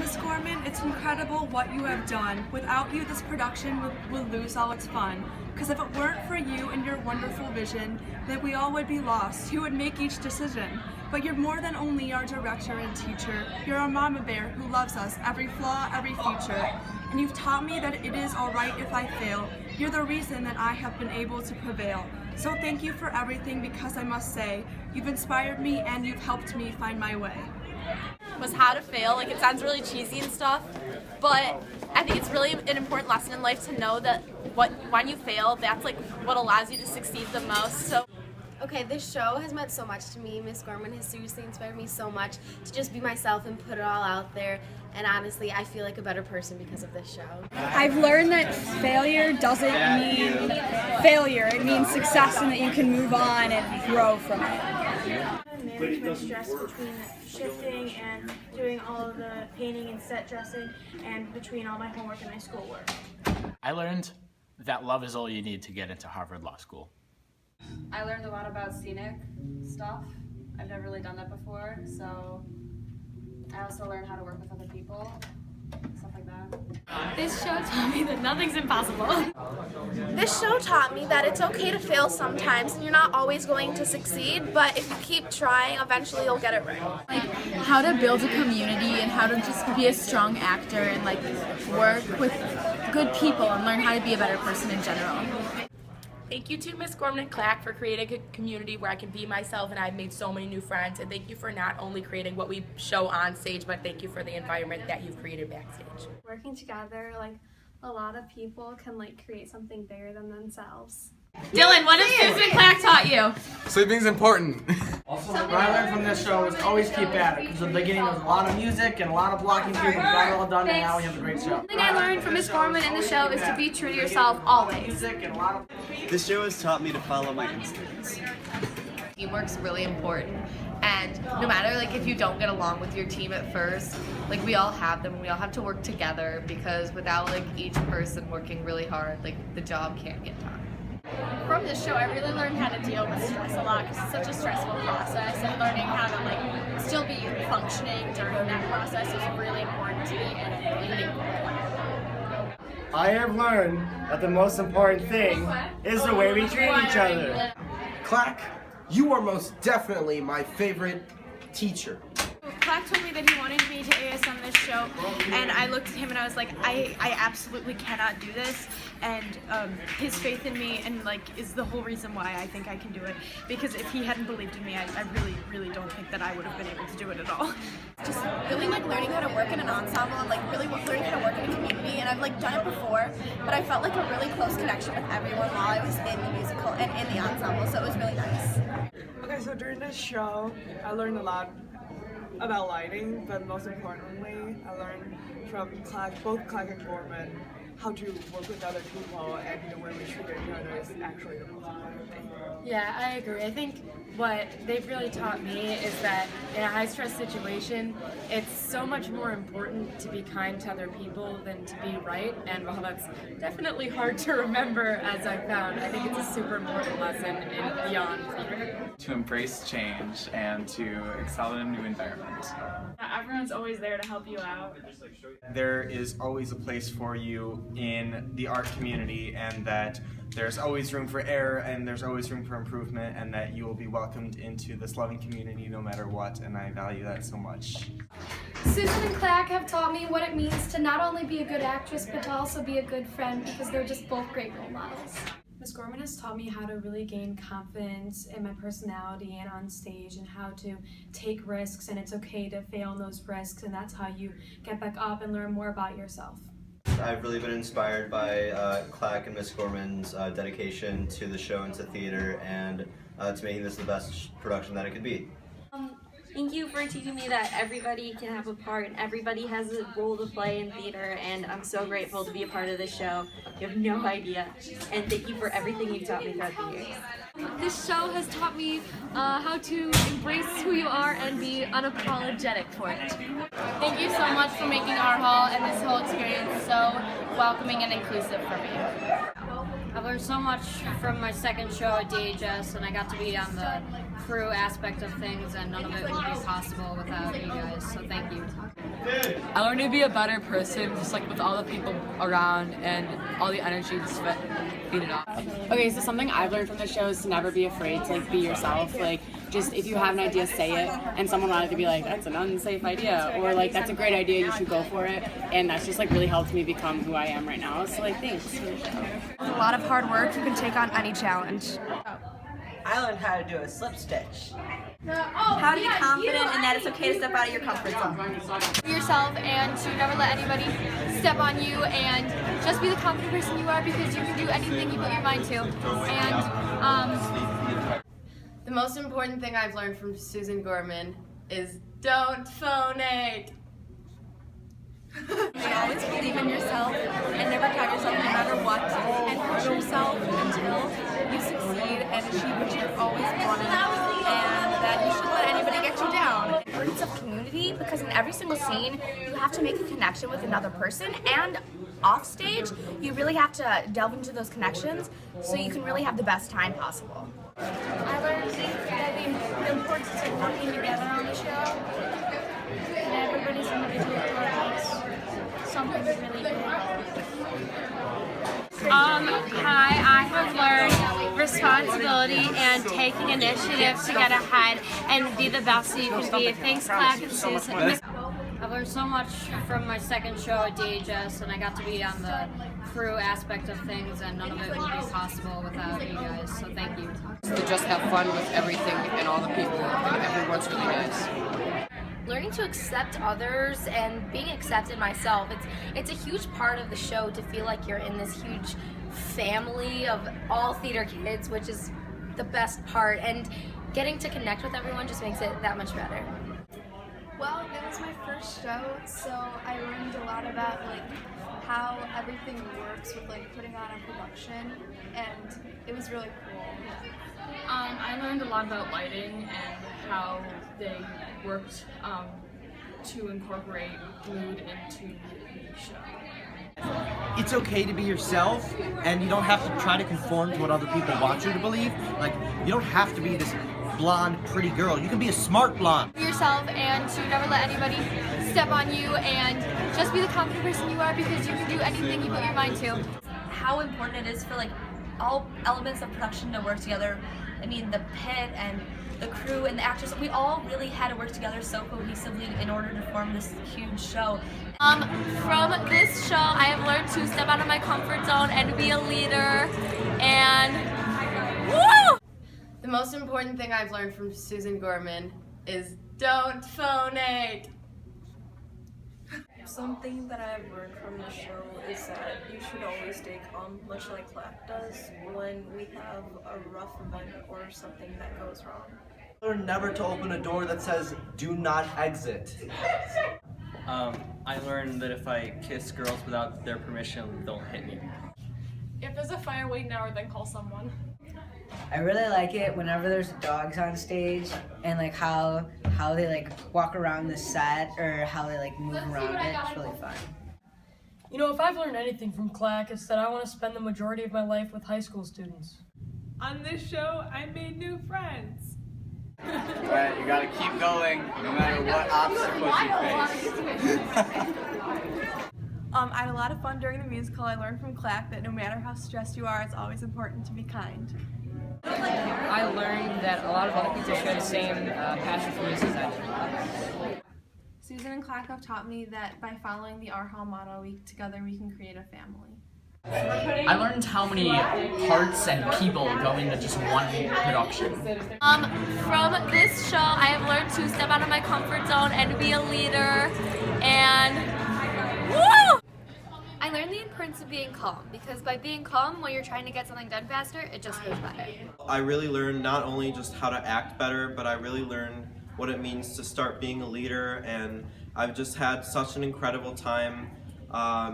Miss Gorman, it's incredible what you have done. Without you, this production would lose all its fun. Because if it weren't for you and your wonderful vision, then we all would be lost. Who would make each decision? But you're more than only our director and teacher. You're our mama bear who loves us, every flaw, every feature. And you've taught me that it is alright if I fail. You're the reason that I have been able to prevail. So thank you for everything, because I must say, you've inspired me and you've helped me find my way. Was how to fail. Like, it sounds really cheesy and stuff, but I think it's really an important lesson in life to know that when you fail, that's like what allows you to succeed the most. So okay, this show has meant so much to me. Miss Gorman has seriously inspired me so much to just be myself and put it all out there. And honestly, I feel like a better person because of this show. I've learned that failure doesn't mean failure. It means success, and that you can move on and grow from it. Manage my stress between shifting and doing all of the painting and set dressing, and between all my homework and my schoolwork. I learned that love is all you need to get into Harvard Law School. I learned a lot about scenic stuff. I've never really done that before, so I also learned how to work with other people, stuff like that. this show taught me that nothing's impossible. This show taught me that it's okay to fail sometimes, and you're not always going to succeed, but if you keep trying, eventually you'll get it right. Like how to build a community and how to just be a strong actor and like work with good people and learn how to be a better person in general. Thank you to Miss Gorman and Clack for creating a community where I can be myself, and I've made so many new friends. And thank you for not only creating what we show on stage, but thank you for the environment that you've created backstage. Working together, like, a lot of people can, like, create something bigger than themselves. Dylan, what has Susan Clack taught you? Sleeping's important. What I learned from this show is always keep at it, because in the beginning there was a lot of music and a lot of blocking through, but we got it all done, and now we have a great show. The thing I learned from Miss Gorman in the show is to be true to yourself always. Music and a lot of... This show has taught me to follow my instincts. Teamwork's really important, and no matter like if you don't get along with your team at first, like we all have them, we all have to work together, because without like each person working really hard, like the job can't get done. From this show, I really learned how to deal with stress a lot, because it's such a stressful process, and learning how to like still be functioning during that process is really important to me and really important. I have learned that the most important thing is the way we treat each other. Clack, you are most definitely my favorite teacher. Clack told me that he wanted me to AS on this show, and I looked at him and I was like, I absolutely cannot do this, and his faith in me and like is the whole reason why I think I can do it, because if he hadn't believed in me, I really don't think that I would have been able to do it at all. Just really like learning how to work in an ensemble and like really learning how to work in a community, and I've like done it before, but I felt like a really close connection with everyone while I was in the musical and in the ensemble, so it was really nice. Okay, so during this show, I learned a lot about lighting, but most importantly, I learned from both Clack and Gorman how to work with other people, and the way we treat each other is actually the most important thing. Yeah, I agree. I think what they've really taught me is that in a high-stress situation, it's so much more important to be kind to other people than to be right, and while that's definitely hard to remember, as I've found, I think it's a super important lesson in beyond theater. To embrace change and to excel in a new environment. Everyone's always there to help you out. There is always a place for you in the art community, and that there's always room for error and there's always room for improvement, and that you will be welcomed into this loving community no matter what, and I value that so much. Susan and Clack have taught me what it means to not only be a good actress, but to also be a good friend, because they're just both great role models. Miss Gorman has taught me how to really gain confidence in my personality and on stage, and how to take risks, and it's okay to fail in those risks, and that's how you get back up and learn more about yourself. I've really been inspired by Clack and Miss Gorman's dedication to the show and to theater, and to making this the best production that it could be. Thank you for teaching me that everybody can have a part and everybody has a role to play in theater, and I'm so grateful to be a part of this show. You have no idea. And thank you for everything you've taught me throughout the years. This show has taught me how to embrace who you are and be unapologetic for it. Thank you so much for making our hall and this whole experience so welcoming and inclusive for me. I've learned so much from my second show at DHS, and I got to be on the crew aspect of things, and none of it would be possible without you guys, so thank you. I learned to be a better person, just like with all the people around and all the energy just feed it off. Okay, so something I've learned from the show is to never be afraid to like be yourself. Like just if you have an idea, say it. And someone wanted to be like, that's an unsafe idea, or like that's a great idea, you should go for it. And that's just like really helped me become who I am right now. So like thanks for the show. With a lot of hard work, you can take on any challenge. I learned how to do a slip stitch. How to be confident and that it's okay to step out of your comfort zone. Be yourself and to never let anybody step on you, and just be the confident person you are, because you can do anything you put your mind to. And the most important thing I've learned from Susan Gorman is don't phonate. Always believe in yourself and never doubt yourself no matter what, and push yourself until you succeed and achieve what you've always wanted, and that you shouldn't let anybody get you down. Importance of community, because in every single scene you have to make a connection with another person, and off stage you really have to delve into those connections so you can really have the best time possible. I learned that the importance of working together on the show, and everybody's individual parts, something really big. Hi, I have learned responsibility and taking initiative to get ahead and be the best that you can be. Thanks, Clack and Susan. I've learned so much from my second show at DHS, and I got to be on the crew aspect of things, and none of it would be possible without you guys, so thank you. To just have fun with everything and all the people, and everyone's really nice. Learning to accept others and being accepted myself, it's a huge part of the show to feel like you're in this huge family of all theater kids, which is the best part, and getting to connect with everyone just makes it that much better. Well, it was my first show, so I learned a lot about how everything works with putting on a production, and it was really cool. I learned a lot about lighting and how they worked to incorporate mood into the show. It's okay to be yourself, and you don't have to try to conform to what other people want you to believe. Like, you don't have to be this blonde, pretty girl. You can be a smart blonde. Be yourself and to never let anybody step on you, and just be the confident person you are, because you can do anything you put your mind to. How important it is for all elements of production to work together. I mean, the pit and the crew and the actors, we all really had to work together so cohesively in order to form this huge show. From this show, I have learned to step out of my comfort zone and be a leader, and woo! The most important thing I've learned from Susan Gorman is don't phonate. Something that I've learned from the show is that you should always stay calm, much like Clack does, when we have a rough event or something that goes wrong. Learn never to open a door that says, do not exit. I learned that if I kiss girls without their permission, they'll hit me. If there's a fire, wait an hour, then call someone. I really like it whenever there's dogs on stage, and how they walk around the set, or how they move around it. It's really fun. You know, if I've learned anything from Clack, it's that I want to spend the majority of my life with high school students. On this show, I made new friends. Right, you gotta keep going no matter what obstacles you face. I had a lot of fun during the musical. I learned from Clack that no matter how stressed you are, it's always important to be kind. I learned that a lot of other people share the same passion for music as I do. Susan and Clack have taught me that by following the Our Hall motto, together we can create a family. I learned how many parts and people go into just one production. From this show, I have learned to step out of my comfort zone and be a leader, and woo! I learned the importance of being calm, because by being calm when you're trying to get something done faster, it just goes better. I really learned not only just how to act better, but I really learned what it means to start being a leader, and I've just had such an incredible time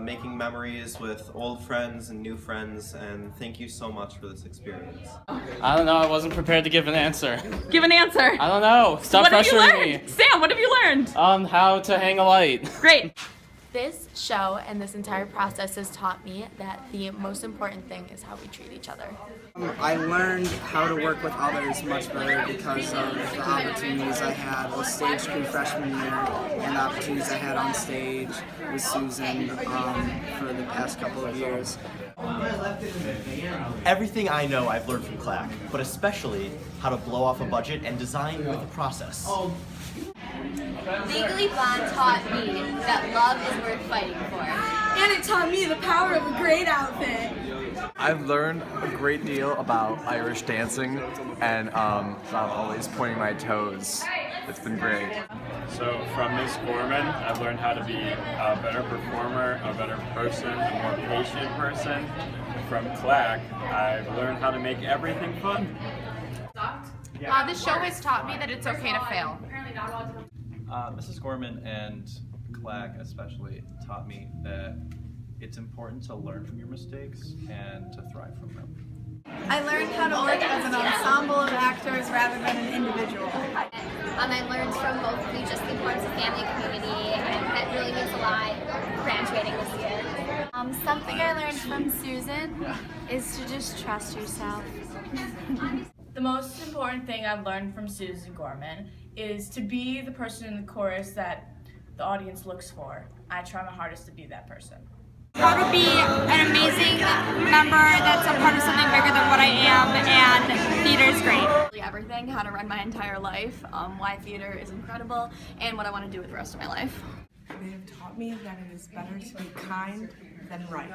making memories with old friends and new friends, and thank you so much for this experience. I don't know, I wasn't prepared to give an answer. Give an answer. I don't know, stop pressuring me. Sam, what have you learned? How to hang a light. Great. This show and this entire process has taught me that the most important thing is how we treat each other. I learned how to work with others much better because of the opportunities I had with stage crew freshman year and the opportunities I had on stage with Susan for the past couple of years. Everything I know I've learned from Clack, but especially how to blow off a budget and design with a process. Legally Blonde taught me that love is worth fighting for. And it taught me the power of a great outfit. I've learned a great deal about Irish dancing and about always pointing my toes. It's been great. So from Miss Gorman, I've learned how to be a better performer, a better person, a more patient person. From Clack, I've learned how to make everything fun. This show has taught me that it's okay to fail. Mrs. Gorman and Clack especially taught me that it's important to learn from your mistakes and to thrive from them. I learned how to work as an ensemble of actors rather than an individual. I learned from mostly just the importance of family and community, and that really means a lot graduating this year. Something I learned from Susan is to just trust yourself. The most important thing I've learned from Susan Gorman is to be the person in the chorus that the audience looks for. I try my hardest to be that person. How to be an amazing member that's a part of something bigger than what I am, and theater is great. Everything, how to run my entire life, why theater is incredible, and what I want to do with the rest of my life. They have taught me that it is better to be kind than right.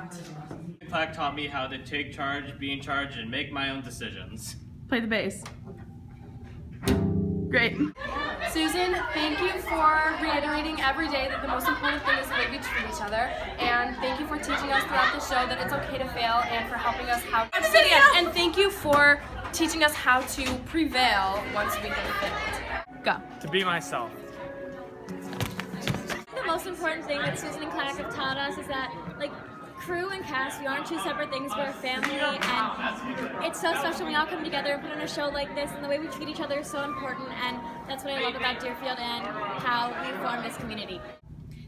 Clack taught me how to take charge, be in charge, and make my own decisions. Play the bass. Great. Susan, thank you for reiterating every day that the most important thing is the way we treat each other, and thank you for teaching us throughout the show that it's okay to fail, and for helping us how to sit again. And thank you for teaching us how to prevail once we get failed. Go. To be myself. The most important thing that Susan and Clack have taught us is that, like, crew and cast, we aren't two separate things, we're a family, and it's so special when we all come together and put on a show like this, and the way we treat each other is so important, and that's what I love about Deerfield and how we form this community.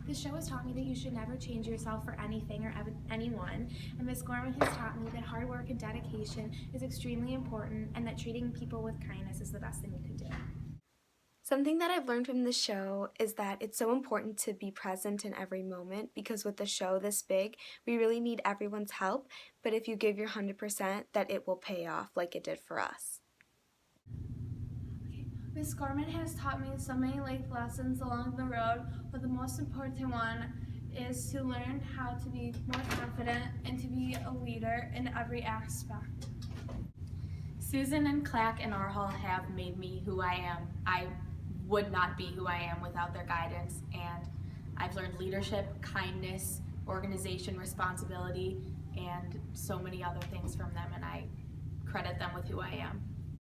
This show has taught me that you should never change yourself for anything or anyone, and Miss Gorman has taught me that hard work and dedication is extremely important, and that treating people with kindness is the best thing you can do. Something that I've learned from this show is that it's so important to be present in every moment, because with a show this big, we really need everyone's help, but if you give your 100%, that it will pay off like it did for us. Miss Gorman has taught me so many life lessons along the road, but the most important one is to learn how to be more confident and to be a leader in every aspect. Susan and Clack and Arhall have made me who I am. I would not be who I am without their guidance, and I've learned leadership, kindness, organization, responsibility, and so many other things from them, and I credit them with who I am.